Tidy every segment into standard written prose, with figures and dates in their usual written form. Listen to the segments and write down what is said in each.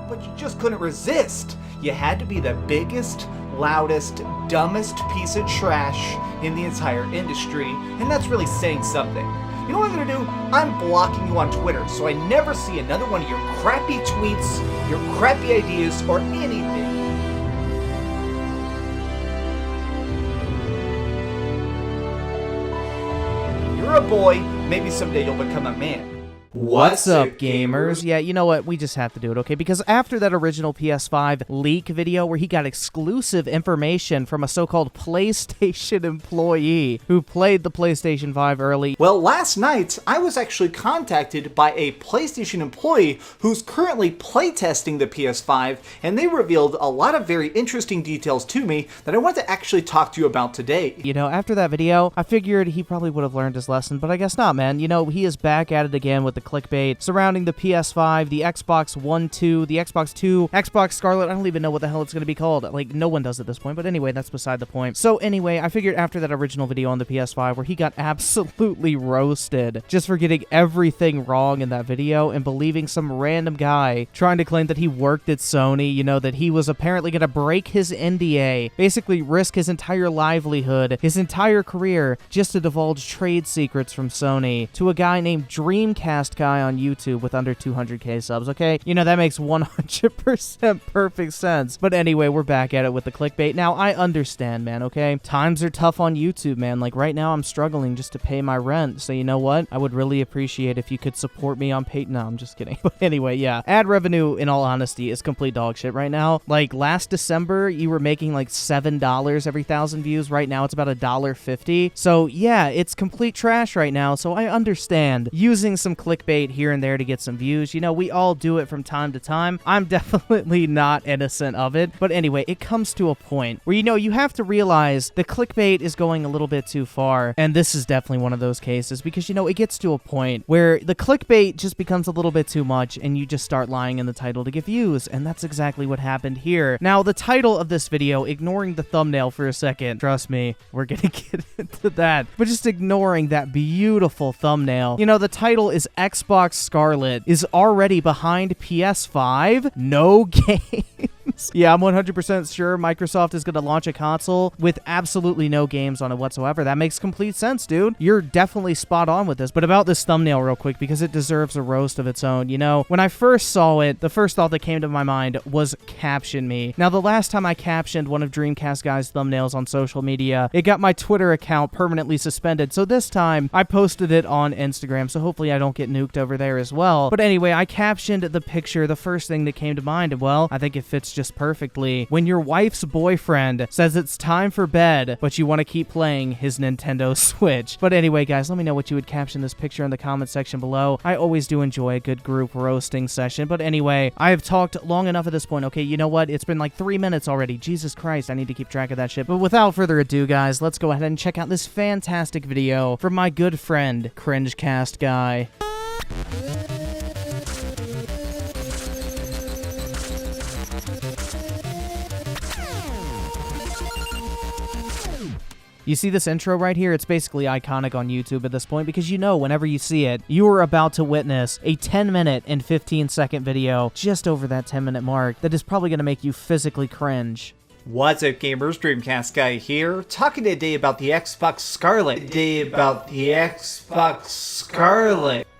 but you just couldn't resist. You had to be the biggest, loudest, dumbest piece of trash in the entire industry, and that's really saying something. You know what I'm gonna do? I'm blocking you on Twitter so I never see another one of your crappy tweets, your crappy ideas, or anything. You're a boy, maybe someday you'll become a man. What's up, gamers? Yeah, you know what? We just have to do it, okay? Because after that original PS5 leak video where he got exclusive information from a so-called PlayStation employee who played the PlayStation 5 early. Well, last night, I was actually contacted by a PlayStation employee who's currently playtesting the PS5, and they revealed a lot of very interesting details to me that I want to actually talk to you about today. You know, after that video, I figured he probably would have learned his lesson, but I guess not, man. You know, he is back at it again with the clickbait surrounding the PS5, the Xbox One 2, the Xbox 2, Xbox Scarlett. I don't even know what the hell it's going to be called. Like, no one does at this point, but anyway, that's beside the point. So anyway, I figured after that original video on the PS5 where he got absolutely roasted just for getting everything wrong in that video and believing some random guy trying to claim that he worked at Sony, you know, that he was apparently going to break his NDA, basically risk his entire livelihood, his entire career, just to divulge trade secrets from Sony to a guy named DreamcastGuy on YouTube with under 200k subs, okay? You know, that makes 100% perfect sense. But anyway, we're back at it with the clickbait. Now, I understand, man, okay? Times are tough on YouTube, man. Like, right now, I'm struggling just to pay my rent. So, you know what? I would really appreciate if you could support me on Patreon. No, I'm just kidding. But anyway, yeah. Ad revenue, in all honesty, is complete dog shit right now. Like, last December, you were making like $7 every 1,000 views. Right now, it's about $1.50. So, yeah, it's complete trash right now. So, I understand using some clickbait here and there to get some views. You know, we all do it from time to time. I'm definitely not innocent of it. But anyway, it comes to a point where, you know, you have to realize the clickbait is going a little bit too far. And this is definitely one of those cases because, you know, it gets to a point where the clickbait just becomes a little bit too much and you just start lying in the title to get views. And that's exactly what happened here. Now, the title of this video, ignoring the thumbnail for a second, trust me, we're gonna get into that. But just ignoring that beautiful thumbnail, you know, the title is Xbox Scarlett is already behind PS5. No games. Yeah, I'm 100% sure Microsoft is going to launch a console with absolutely no games on it whatsoever. That makes complete sense, dude. You're definitely spot on with this. But about this thumbnail real quick, because it deserves a roast of its own. You know, when I first saw it, the first thought that came to my mind was caption me. Now, the last time I captioned one of DreamcastGuy's thumbnails on social media, it got my Twitter account permanently suspended. So this time, I posted it on Instagram, so hopefully I don't get nuked over there as well. But anyway, I captioned the picture, the first thing that came to mind, and well, I think it fits just perfectly. When your wife's boyfriend says it's time for bed, but you want to keep playing his Nintendo Switch. But anyway, guys, let me know what you would caption this picture in the comment section below. I always do enjoy a good group roasting session. But anyway, I have talked long enough at this point. Okay, you know what? It's been like 3 minutes already. Jesus Christ, I need to keep track of that shit. But without further ado, guys, let's go ahead and check out this fantastic video from my good friend, CringeCastGuy. You see this intro right here? It's basically iconic on YouTube at this point because you know whenever you see it, you are about to witness a 10-minute and 15-second video just over that 10-minute mark that is probably going to make you physically cringe. What's up, gamers? DreamcastGuy here, talking today about the Xbox Scarlett.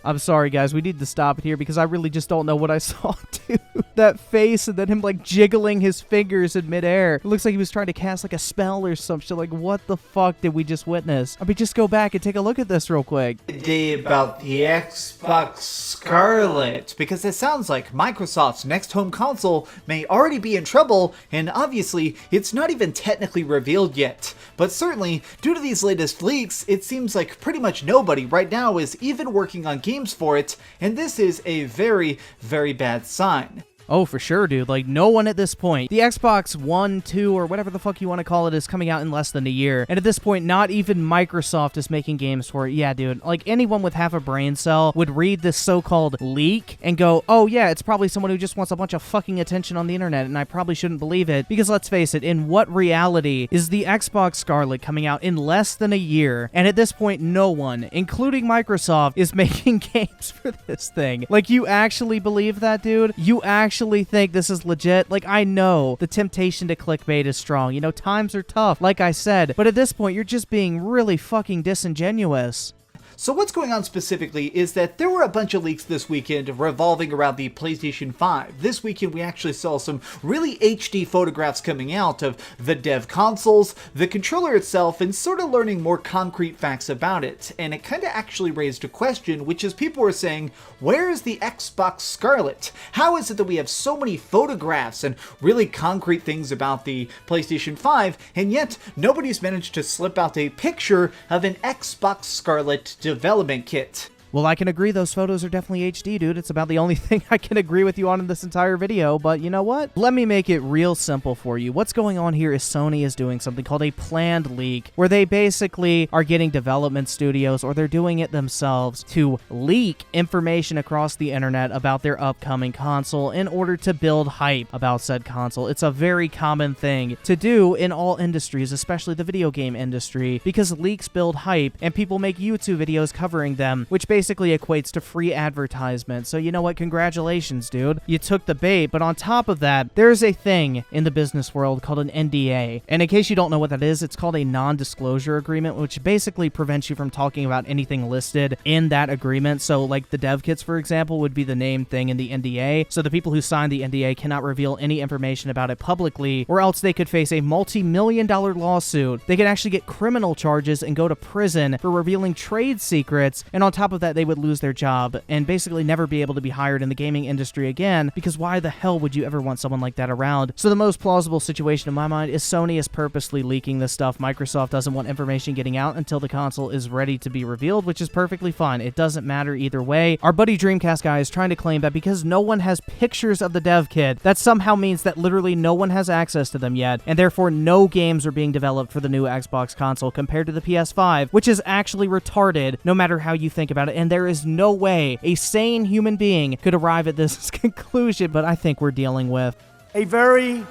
I'm sorry, guys. We need to stop it here because I really just don't know what I saw, dude. That face and then him, like, jiggling his fingers in midair. It looks like he was trying to cast, like, a spell or some shit. Like, what the fuck did we just witness? I mean, just go back and take a look at this real quick. Today about the Xbox Scarlett, because it sounds like Microsoft's next home console may already be in trouble, and obviously, it's not even technically revealed yet. But certainly, due to these latest leaks, it seems like pretty much nobody right now is even working on games for it, and this is a very, very bad sign. Oh, for sure, dude. Like, no one at this point. The Xbox One, 2, or whatever the fuck you want to call it is coming out in less than a year. And at this point, not even Microsoft is making games for it. Yeah, dude. Like, anyone with half a brain cell would read this so-called leak and go, oh, yeah, it's probably someone who just wants a bunch of fucking attention on the internet, and I probably shouldn't believe it. Because let's face it, in what reality is the Xbox Scarlett coming out in less than a year? And at this point, no one, including Microsoft, is making games for this thing. Like, you actually believe that, dude? You actually actually think this is legit? Like, I know the temptation to clickbait is strong. You know, times are tough, like I said, but at this point, you're just being really fucking disingenuous. So what's going on specifically is that there were a bunch of leaks this weekend revolving around the PlayStation 5. This weekend we actually saw some really HD photographs coming out of the dev consoles, the controller itself, and sort of learning more concrete facts about it. And it kind of actually raised a question, which is people were saying, where is the Xbox Scarlett? How is it that we have so many photographs and really concrete things about the PlayStation 5, and yet nobody's managed to slip out a picture of an Xbox Scarlett development kit? Well, I can agree those photos are definitely HD, dude. It's about the only thing I can agree with you on in this entire video, but you know what? Let me make it real simple for you. What's going on here is Sony is doing something called a planned leak, where they basically are getting development studios, or they're doing it themselves, to leak information across the internet about their upcoming console in order to build hype about said console. It's a very common thing to do in all industries, especially the video game industry, because leaks build hype, and people make YouTube videos covering them, which basically equates to free advertisement. So you know what? Congratulations, dude. You took the bait, but on top of that, there's a thing in the business world called an NDA. And in case you don't know what that is, it's called a non-disclosure agreement, which basically prevents you from talking about anything listed in that agreement. So like the dev kits, for example, would be the named thing in the NDA. So the people who signed the NDA cannot reveal any information about it publicly, or else they could face a multi-million-dollar lawsuit. They could actually get criminal charges and go to prison for revealing trade secrets. And on top of that, they would lose their job and basically never be able to be hired in the gaming industry again, because why the hell would you ever want someone like that around? So the most plausible situation in my mind is Sony is purposely leaking this stuff. Microsoft doesn't want information getting out until the console is ready to be revealed, which is perfectly fine. It doesn't matter either way. Our buddy DreamcastGuy is trying to claim that because no one has pictures of the dev kit, that somehow means that literally no one has access to them yet, and therefore no games are being developed for the new Xbox console compared to the PS5, which is actually retarded no matter how you think about it. And there is no way a sane human being could arrive at this conclusion, but I think we're dealing with a very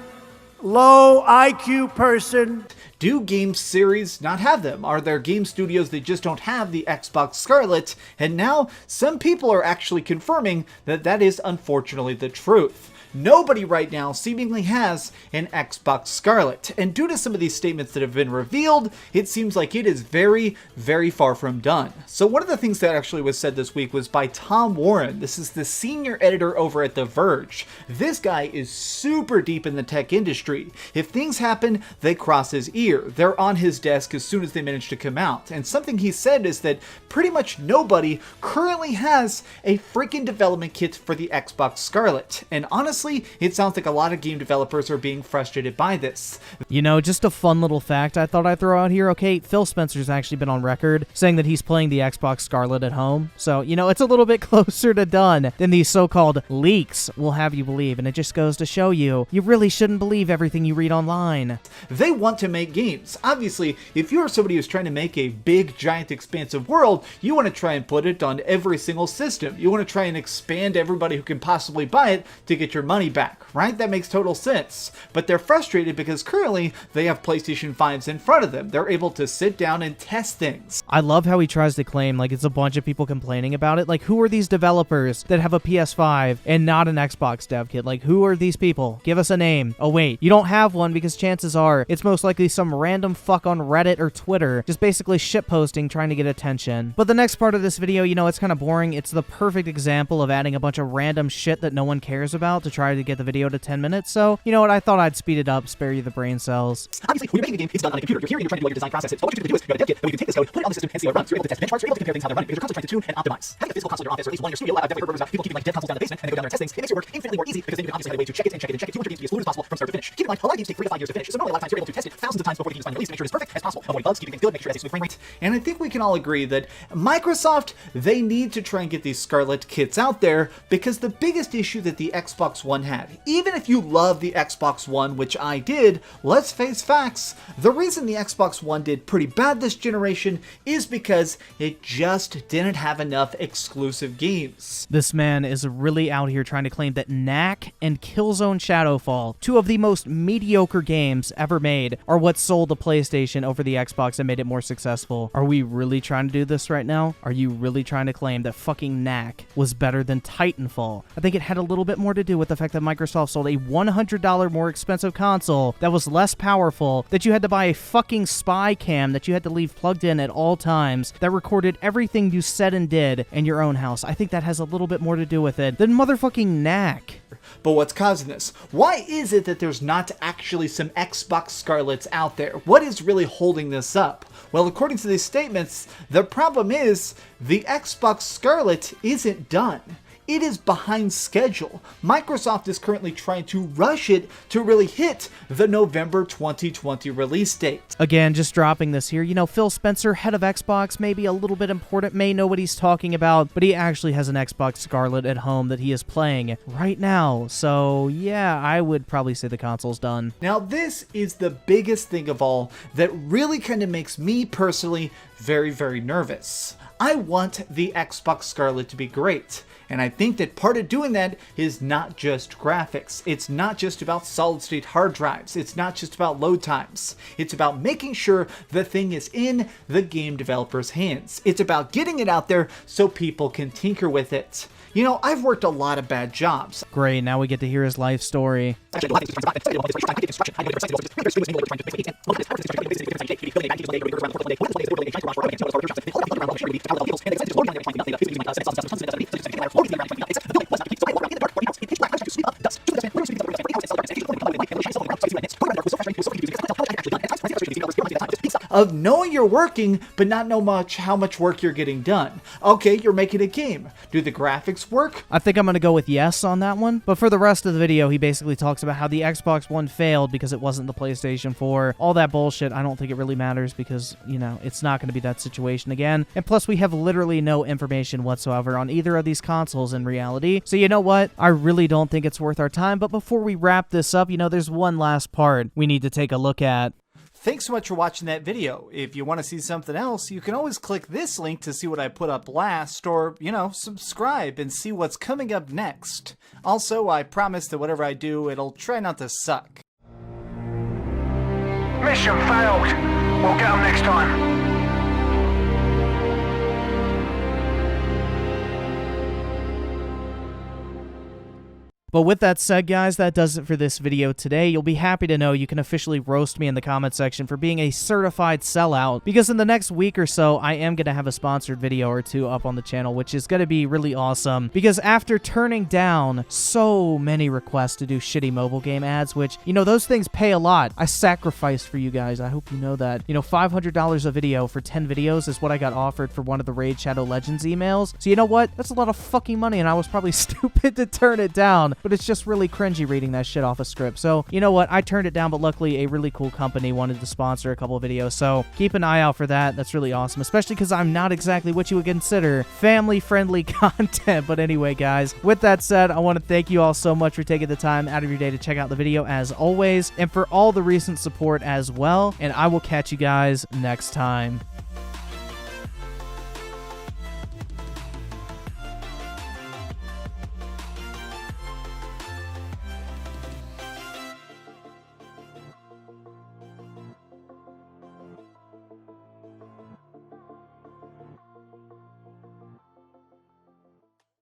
low IQ person. Do game series not have them? Are there game studios that just don't have the Xbox Scarlett? And now some people are actually confirming that that is unfortunately the truth. Nobody right now seemingly has an Xbox Scarlett, and due to some of these statements that have been revealed, it seems like it is very, very far from done. So one of the things that actually was said this week was by Tom Warren. This is the senior editor over at The Verge. This guy is super deep in the tech industry. If things happen, they cross his ear. They're on his desk as soon as they manage to come out. And something he said is that pretty much nobody currently has a freaking development kit for the Xbox Scarlett. And honestly, it sounds like a lot of game developers are being frustrated by this. You know, just a fun little fact I thought I'd throw out here. Okay, Phil Spencer's actually been on record saying that he's playing the Xbox Scarlett at home. So, you know, it's a little bit closer to done than these so-called leaks will have you believe. And it just goes to show you, you really shouldn't believe everything you read online. They want to make games. Obviously, if you're somebody who's trying to make a big, giant, expansive world, you want to try and put it on every single system. You want to try and expand everybody who can possibly buy it to get your money back, right? That makes total sense. But they're frustrated because currently they have PlayStation 5s in front of them. They're able to sit down and test things. I love how he tries to claim like it's a bunch of people complaining about it. Like, who are these developers that have a PS5 and not an Xbox dev kit? Like, who are these people? Give us a name. Oh wait, you don't have one because chances are it's most likely some random fuck on Reddit or Twitter just basically shitposting trying to get attention. But the next part of this video, you know, it's kind of boring. It's the perfect example of adding a bunch of random shit that no one cares about to try to get the video to 10 minutes. So, you know what? I thought I'd speed it up, spare you the brain cells. Obviously, when you're making a game, it's done on a computer. You're here and you're trying to do all your design processes. So what you're going to do is you got a dev kit, but you can take this code, put it on the system, and see how it runs. You're able to test benchmarks. You're able to compare things how they're running because you're constantly trying to tune and optimize. Having a physical console in your office or at least one in your studio, I've definitely heard rumors about people keeping like dev consoles down in the basement and they go down there and test things. It makes your work infinitely more easy because then you can obviously have a way to check it and check it and check it. You want your game to be as fluid as possible from start to finish. Keep in mind, a lot of games take 3 to 5 years to finish. So normally a lot of times you're able to test it thousands of times before the game is finally released to make sure it's perfect as possible. Avoiding bugs, keeping things good, make sure it has a smooth frame rate. And I think we can all agree that Microsoft, they need to try and get these Scarlett kits out there because the biggest issue that the Xbox One had, even if you love the Xbox One, which I did, let's face facts, the reason the Xbox One did pretty bad this generation is because it just didn't have enough exclusive games. This man is really out here trying to claim that Knack and Killzone Shadowfall, two of the most mediocre games ever made, are what sold the PlayStation over the Xbox and made it more successful. Are we really trying to do this right now? Are you really trying to claim that fucking Knack was better than Titanfall? I think it had a little bit more to do with the the fact that Microsoft sold a $100 more expensive console that was less powerful, that you had to buy a fucking spy cam that you had to leave plugged in at all times, that recorded everything you said and did in your own house. I think that has a little bit more to do with it than motherfucking knack. But what's causing this? Why is it that there's not actually some Xbox Scarletts out there? What is really holding this up? Well, according to these statements, the problem is the Xbox Scarlett isn't done. It is behind schedule. Microsoft is currently trying to rush it to really hit the November 2020 release date. Again, just dropping this here. You know, Phil Spencer, head of Xbox, may be a little bit important, may know what he's talking about, but he actually has an Xbox Scarlett at home that he is playing right now. So, yeah, I would probably say the console's done. Now, this is the biggest thing of all that really kind of makes me personally very, very nervous. I want the Xbox Scarlett to be great. And I think that part of doing that is not just graphics. It's not just about solid-state hard drives. It's not just about load times. It's about making sure the thing is in the game developer's hands. It's about getting it out there so people can tinker with it. You know, I've worked a lot of bad jobs. Great, now we get to hear his life story. Of knowing you're working, but not know how much work you're getting done. Okay, you're making a game. Do the graphics work? I think I'm going to go with yes on that one. But for the rest of the video, he basically talks about how the Xbox One failed because it wasn't the PlayStation 4. All that bullshit, I don't think it really matters because, you know, it's not going to be that situation again. And plus, we have literally no information whatsoever on either of these consoles in reality. So you know what? I really don't think it's worth our time. But before we wrap this up, you know, there's one last part we need to take a look at. Thanks so much for watching that video. If you want to see something else, you can always click this link to see what I put up last, or, you know, subscribe and see what's coming up next. Also, I promise that whatever I do, it'll try not to suck. Mission failed. We'll get them next time. But with that said, guys, that does it for this video today. You'll be happy to know you can officially roast me in the comment section for being a certified sellout, because in the next week or so, I am going to have a sponsored video or two up on the channel, which is going to be really awesome, because after turning down so many requests to do shitty mobile game ads, which, you know, those things pay a lot, I sacrificed for you guys. I hope you know that. You know, $500 a video for 10 videos is what I got offered for one of the Raid Shadow Legends emails. So you know what? That's a lot of fucking money, and I was probably stupid to turn it down. But it's just really cringy reading that shit off a script. So, you know what? I turned it down, but luckily a really cool company wanted to sponsor a couple of videos. So, keep an eye out for that. That's really awesome, especially because I'm not exactly what you would consider family-friendly content. But anyway, guys, with that said, I want to thank you all so much for taking the time out of your day to check out the video as always, and for all the recent support as well. And I will catch you guys next time.